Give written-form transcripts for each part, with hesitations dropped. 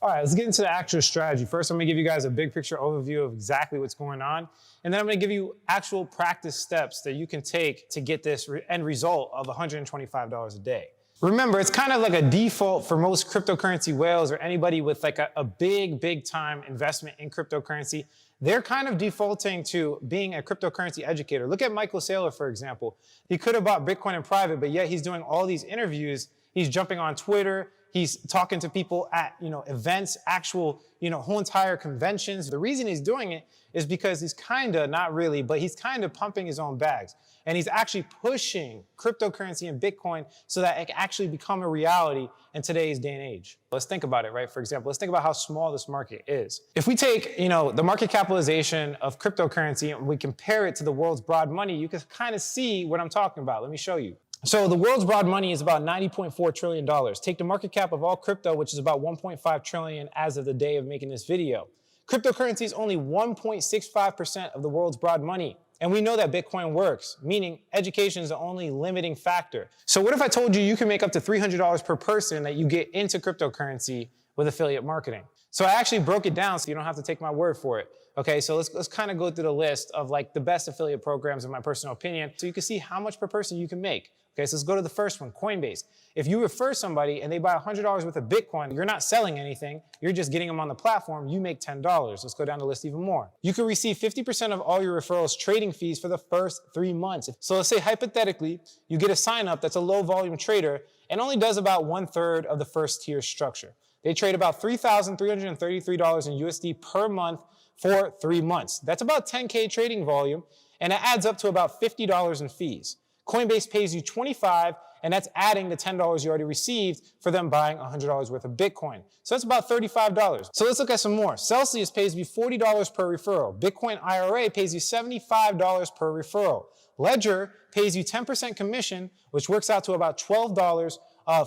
All right, let's get into the actual strategy. First, I'm gonna give you guys a big picture overview of exactly what's going on. And then I'm gonna give you actual practice steps that you can take to get this end result of $125 a day. Remember, it's kind of like a default for most cryptocurrency whales or anybody with like a big time investment in cryptocurrency. They're kind of defaulting to being a cryptocurrency educator. Look at Michael Saylor, for example. He could have bought Bitcoin in private, but yet he's doing all these interviews. He's jumping on Twitter. He's talking to people at, events, actual, whole entire conventions. The reason he's doing it is because he's not really, but he's pumping his own bags. And he's actually pushing cryptocurrency and Bitcoin so that it can actually become a reality in today's day and age. Let's think about it, right? For example, let's think about how small this market is. If we take, the market capitalization of cryptocurrency and we compare it to the world's broad money, you can kind of see what I'm talking about. Let me show you. So the world's broad money is about $90.4 trillion. Take the market cap of all crypto, which is about 1.5 trillion as of the day of making this video. Cryptocurrency is only 1.65% of the world's broad money. And we know that Bitcoin works, meaning education is the only limiting factor. So what if I told you you can make up to $300 per person that you get into cryptocurrency with affiliate marketing? So I actually broke it down so you don't have to take my word for it. Okay, so let's kind of go through the list of like the best affiliate programs in my personal opinion so you can see how much per person you can make. Okay, so let's go to the first one, Coinbase. If you refer somebody and they buy $100 worth of Bitcoin, you're not selling anything, you're just getting them on the platform, you make $10. Let's go down the list even more. You can receive 50% of all your referrals trading fees for the first 3 months. So let's say hypothetically, you get a sign up that's a low volume trader and only does about 1/3 of the first tier structure. They trade about $3,333 in USD per month for 3 months. That's about 10K trading volume, and it adds up to about $50 in fees. Coinbase pays you $25, and that's adding the $10 you already received for them buying $100 worth of Bitcoin. So that's about $35. So let's look at some more. Celsius pays you $40 per referral. Bitcoin IRA pays you $75 per referral. Ledger pays you 10% commission, which works out to about $12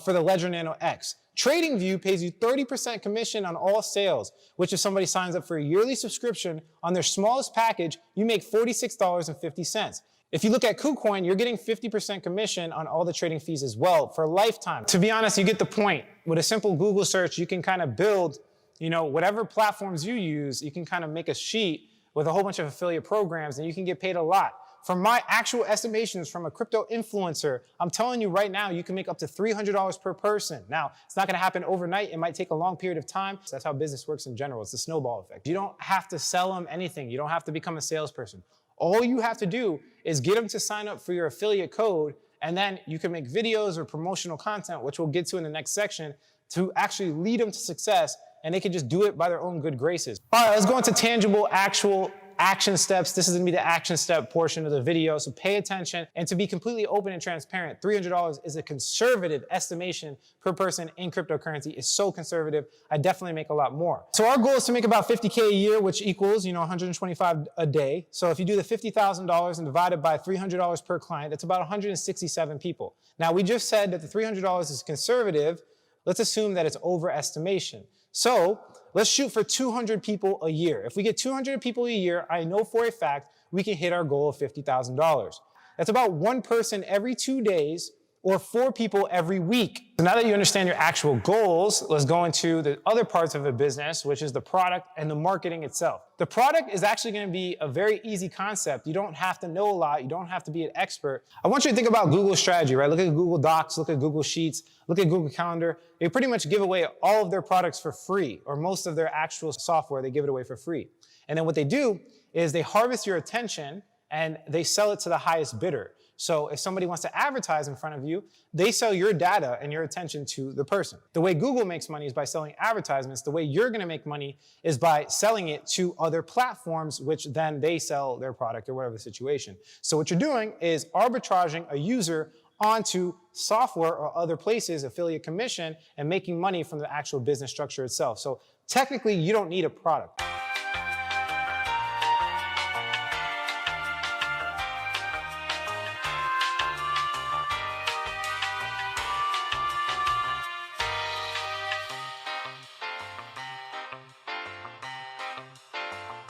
for the Ledger Nano X. TradingView pays you 30% commission on all sales, which if somebody signs up for a yearly subscription on their smallest package, you make $46.50. If you look at KuCoin, you're getting 50% commission on all the trading fees as well for a lifetime. To be honest, you get the point. With a simple Google search, you can kind of build, whatever platforms you use, you can kind of make a sheet with a whole bunch of affiliate programs and you can get paid a lot. From my actual estimations from a crypto influencer, I'm telling you right now, you can make up to $300 per person. Now, it's not gonna happen overnight. It might take a long period of time. That's how business works in general. It's the snowball effect. You don't have to sell them anything. You don't have to become a salesperson. All you have to do is get them to sign up for your affiliate code, and then you can make videos or promotional content, which we'll get to in the next section, to actually lead them to success, and they can just do it by their own good graces. All right, let's go into tangible, actual action steps. This is gonna be the action step portion of the video, so pay attention. And to be completely open and transparent, $300 is a conservative estimation per person in cryptocurrency. It's so conservative, I definitely make a lot more. So our goal is to make about 50K a year, which equals, 125 a day. So if you do the $50,000 and divide it by $300 per client, that's about 167 people. Now we just said that the $300 is conservative. Let's assume that it's overestimation. So let's shoot for 200 people a year. If we get 200 people a year, I know for a fact we can hit our goal of $50,000. That's about one person every 2 days or 4 people every week. So now that you understand your actual goals, let's go into the other parts of a business, which is the product and the marketing itself. The product is actually going to be a very easy concept. You don't have to know a lot. You don't have to be an expert. I want you to think about Google's strategy, right? Look at Google Docs, look at Google Sheets, look at Google Calendar. They pretty much give away all of their products for free, or most of their actual software, they give it away for free. And then what they do is they harvest your attention and they sell it to the highest bidder. So if somebody wants to advertise in front of you, they sell your data and your attention to the person. The way Google makes money is by selling advertisements. The way you're gonna make money is by selling it to other platforms, which then they sell their product or whatever the situation. So what you're doing is arbitraging a user onto software or other places, affiliate commission, and making money from the actual business structure itself. So technically, you don't need a product.